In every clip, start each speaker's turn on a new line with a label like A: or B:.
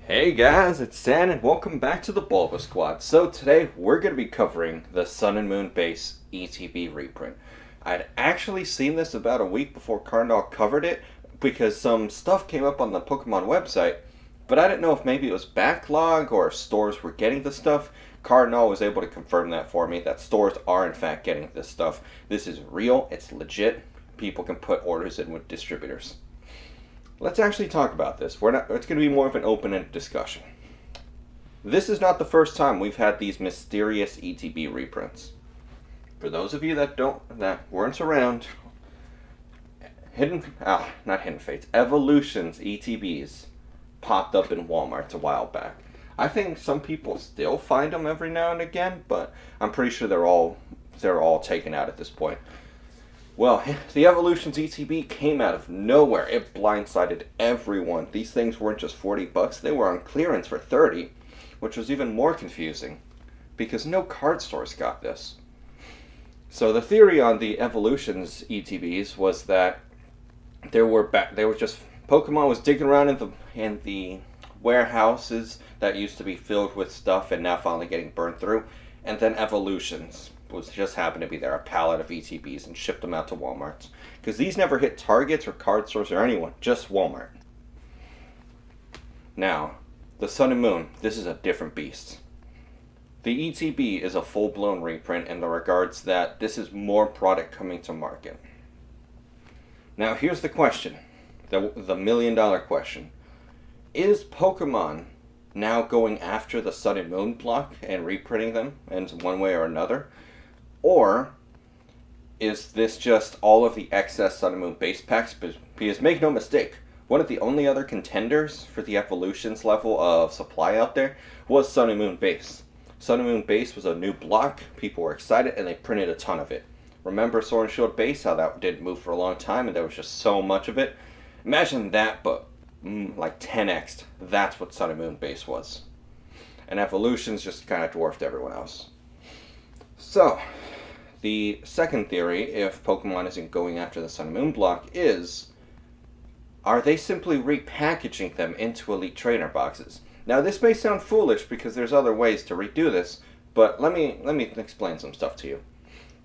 A: Hey guys, it's San and welcome back to the BulbaSquad. So today we're going to be covering the Sun and Moon base ETB reprint. I'd actually seen this about a week before Cardinal covered it because some stuff came up on the Pokemon website, but I didn't know if maybe it was backlog or stores were getting the stuff. Cardinal was able to confirm that for me, that stores are in fact getting this stuff. This is real, it's legit. People can put orders in with distributors. Let's actually talk about this. It's going to be more of an open-ended discussion. This is not the first time we've had these mysterious ETB reprints. For those of you that weren't around, not Hidden Fates, Evolutions ETBs popped up in Walmart a while back. I think some people still find them every now and again, but I'm pretty sure they're all taken out at this point. Well, the Evolutions ETB came out of nowhere. It blindsided everyone. These things weren't just $40, they were on clearance for $30, which was even more confusing because no card stores got this. So the theory on the Evolutions ETBs was that they were just Pokemon was digging around in the warehouses that used to be filled with stuff and now finally getting burned through, and then Evolutions was just happened to be there, a pallet of ETBs, and shipped them out to Walmart. Because these never hit Targets or card stores or anyone, just Walmart. Now, the Sun and Moon, this is a different beast. The ETB is a full-blown reprint in the regards that this is more product coming to market. Now, here's the question, the million-dollar question. Is Pokemon now going after the Sun and Moon block and reprinting them in one way or another? Or is this just all of the excess Sun and Moon base packs? Because make no mistake, one of the only other contenders for the Evolutions level of supply out there was Sun and Moon base. Sun and Moon base was a new block, people were excited, and they printed a ton of it. Remember Sword and Shield base, how that didn't move for a long time and there was just so much of it? Imagine that, but like 10x'd. That's what Sun and Moon base was. And Evolutions just kind of dwarfed everyone else. So, the second theory, if Pokemon isn't going after the Sun and Moon block, is, are they simply repackaging them into Elite Trainer boxes? Now, this may sound foolish because there's other ways to redo this, but let me explain some stuff to you.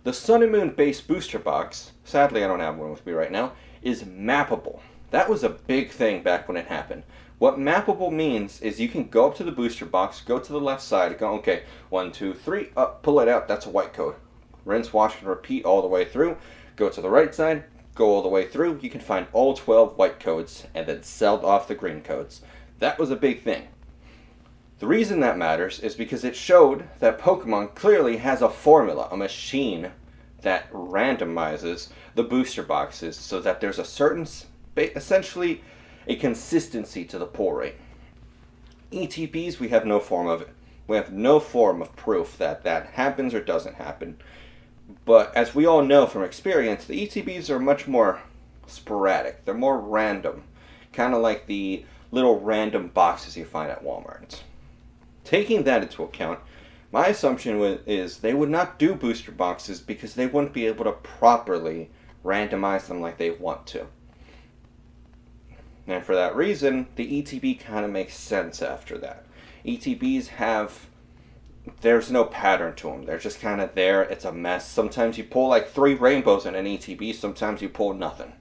A: The Sun and Moon base booster box, sadly I don't have one with me right now, is mappable. That was a big thing back when it happened. What mappable means is you can go up to the booster box, go to the left side, go, okay, 1, 2, 3, up, pull it out, that's a white code. Rinse, wash, and repeat all the way through. Go to the right side, go all the way through. You can find all 12 white codes and then sell off the green codes. That was a big thing. The reason that matters is because it showed that Pokemon clearly has a formula, a machine that randomizes the booster boxes so that there's a certain, essentially a consistency to the pull rate. ETBs, we have no form of it. We have no form of proof that that happens or doesn't happen. But as we all know from experience, the ETBs are much more sporadic. They're more random. Kind of like the little random boxes you find at Walmart. Taking that into account, my assumption is they would not do booster boxes because they wouldn't be able to properly randomize them like they want to. And for that reason, the ETB kind of makes sense after that. ETBs there's no pattern to them. They're just kind of there. It's a mess. Sometimes you pull like 3 rainbows in an ETB. Sometimes you pull nothing.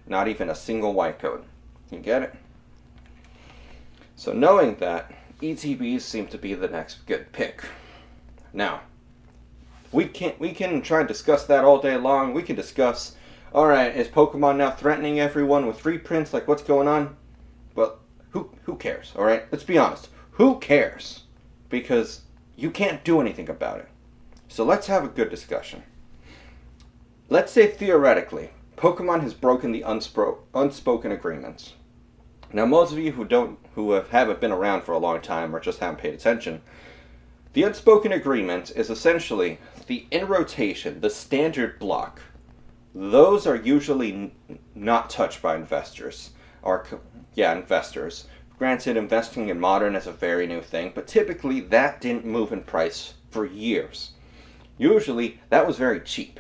A: Not even a single white code. You get it? So knowing that, ETBs seem to be the next good pick. Now, we can try and discuss that all day long. We can discuss, alright, is Pokemon now threatening everyone with reprints? Like, what's going on? But who cares, alright? Let's be honest. Who cares? Because you can't do anything about it. So let's have a good discussion. Let's say theoretically, Pokemon has broken the unspoken agreements. Now, most of you who haven't been around for a long time or just haven't paid attention, the unspoken agreement is essentially the in rotation, the standard block. Those are usually not touched by investors. Investors. Granted, investing in Modern is a very new thing, but typically that didn't move in price for years. Usually, that was very cheap.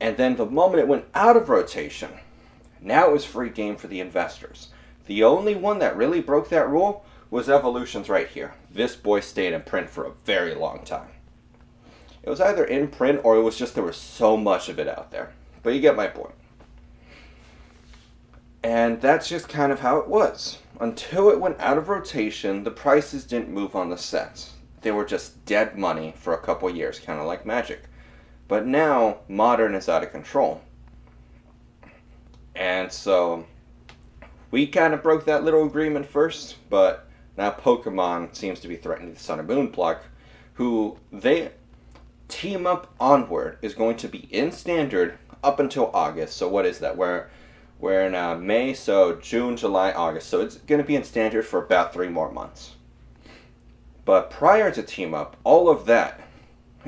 A: And then the moment it went out of rotation, now it was free game for the investors. The only one that really broke that rule was Evolutions right here. This boy stayed in print for a very long time. It was either in print or it was just there was so much of it out there. But you get my point. And that's just kind of how it was. Until it went out of rotation, the prices didn't move on the sets. They were just dead money for a couple years, kind of like Magic. But now, Modern is out of control. And so, we kind of broke that little agreement first, but now Pokemon seems to be threatening the Sun and Moon block, who they Team Up Onward is going to be in Standard up until August. So what is that? We're in May, so June, July, August. So it's going to be in Standard for about 3 more months. But prior to Team Up, all of that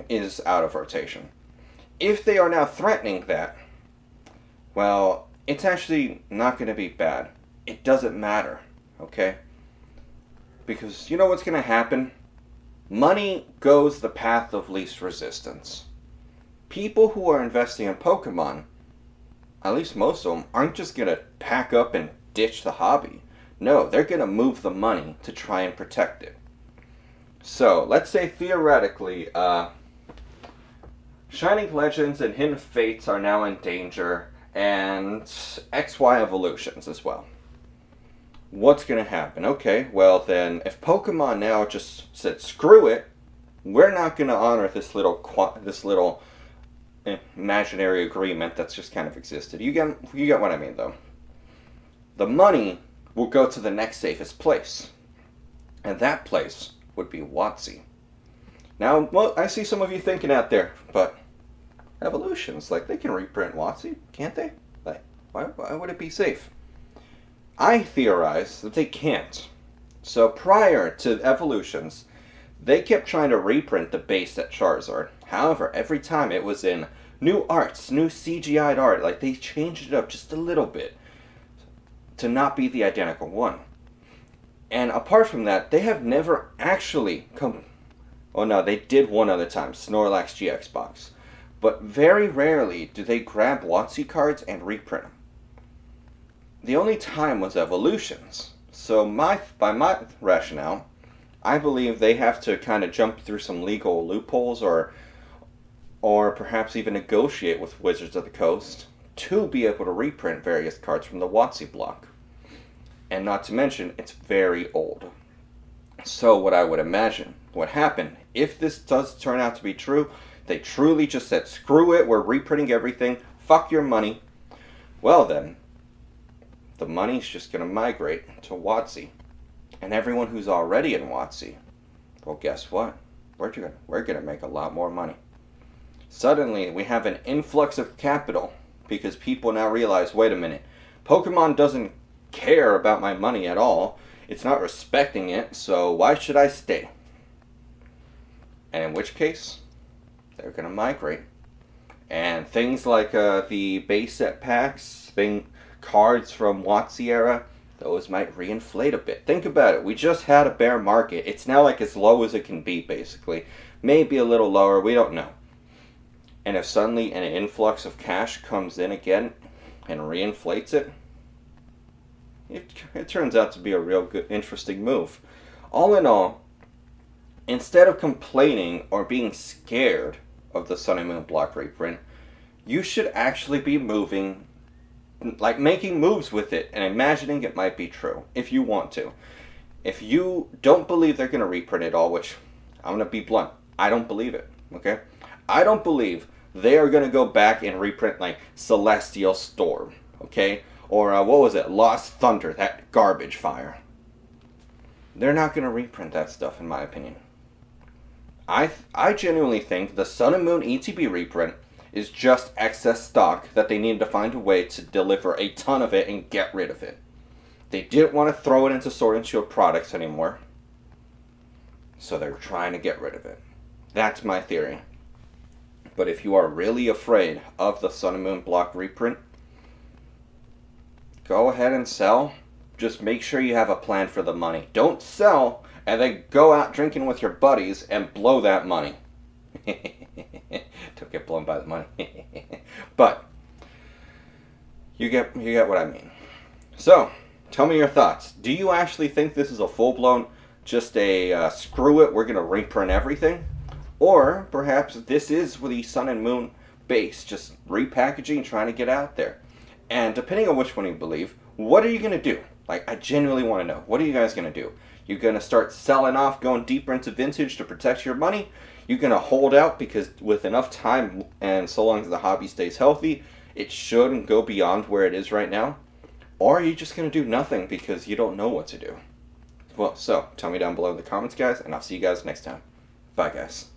A: is out of rotation. If they are now threatening that, well, it's actually not going to be bad. It doesn't matter, okay? Because you know what's going to happen? Money goes the path of least resistance. People who are investing in Pokemon, at least most of them, aren't just going to pack up and ditch the hobby. No, they're going to move the money to try and protect it. So, let's say theoretically, Shining Legends and Hidden Fates are now in danger, and XY Evolutions as well. What's going to happen? Okay, well then, if Pokemon now just said, screw it, we're not going to honor this little imaginary agreement that's just kind of existed. You get what I mean, though. The money will go to the next safest place. And that place would be WotC. Now, well, I see some of you thinking out there, but Evolutions, like, they can reprint WotC, can't they? Like, why would it be safe? I theorize that they can't. So prior to Evolutions, they kept trying to reprint the base set Charizard. However, every time it was in new arts, new CGI'd art, like they changed it up just a little bit to not be the identical one. And apart from that, they have never actually come... Oh no, they did one other time, Snorlax GX box. But very rarely do they grab WotC cards and reprint them. The only time was Evolutions. So by my rationale, I believe they have to kind of jump through some legal loopholes or perhaps even negotiate with Wizards of the Coast to be able to reprint various cards from the WotC block. And not to mention, it's very old. So what I would imagine would happen, if this does turn out to be true, they truly just said, screw it, we're reprinting everything, fuck your money. Well then, the money's just going to migrate to WotC. And everyone who's already in WotC, well, guess what? We're going to make a lot more money. Suddenly, we have an influx of capital because people now realize, wait a minute, Pokemon doesn't care about my money at all. It's not respecting it, so why should I stay? And in which case, they're going to migrate. And things like the base set packs, cards from WotC era, those might reinflate a bit. Think about it. We just had a bear market. It's now like as low as it can be, basically. Maybe a little lower. We don't know. And if suddenly an influx of cash comes in again and reinflates it, it turns out to be a real good, interesting move. All in all, instead of complaining or being scared of the Sun and Moon block reprint, you should actually be moving... like making moves with it and imagining it might be true if you want to. If you don't believe they're going to reprint it all, which I'm going to be blunt, I don't believe it, okay? I don't believe they are going to go back and reprint like Celestial Storm, okay? Or what was it? Lost Thunder, that garbage fire. They're not going to reprint that stuff in my opinion. I genuinely think the Sun and Moon ETB reprint is just excess stock that they needed to find a way to deliver a ton of it and get rid of it. They didn't want to throw it into Sword and Shield products anymore, so they're trying to get rid of it. That's my theory. But if you are really afraid of the Sun and Moon block reprint, go ahead and sell. Just make sure you have a plan for the money. Don't sell and then go out drinking with your buddies and blow that money. Don't get blown by the money. But you get what I mean. So Tell me your thoughts. Do you actually think this is a full-blown, just a screw it, we're going to reprint everything? Or perhaps this is with the Sun and Moon base, just repackaging, trying to get out there. And depending on which one you believe, what are you going to do? Like, I genuinely want to know. What are you guys going to do? You're going to start selling off, going deeper into vintage to protect your money? You're going to hold out because with enough time and so long as the hobby stays healthy, it shouldn't go beyond where it is right now? Or are you just going to do nothing because you don't know what to do? Well, so tell me down below in the comments, guys, and I'll see you guys next time. Bye, guys.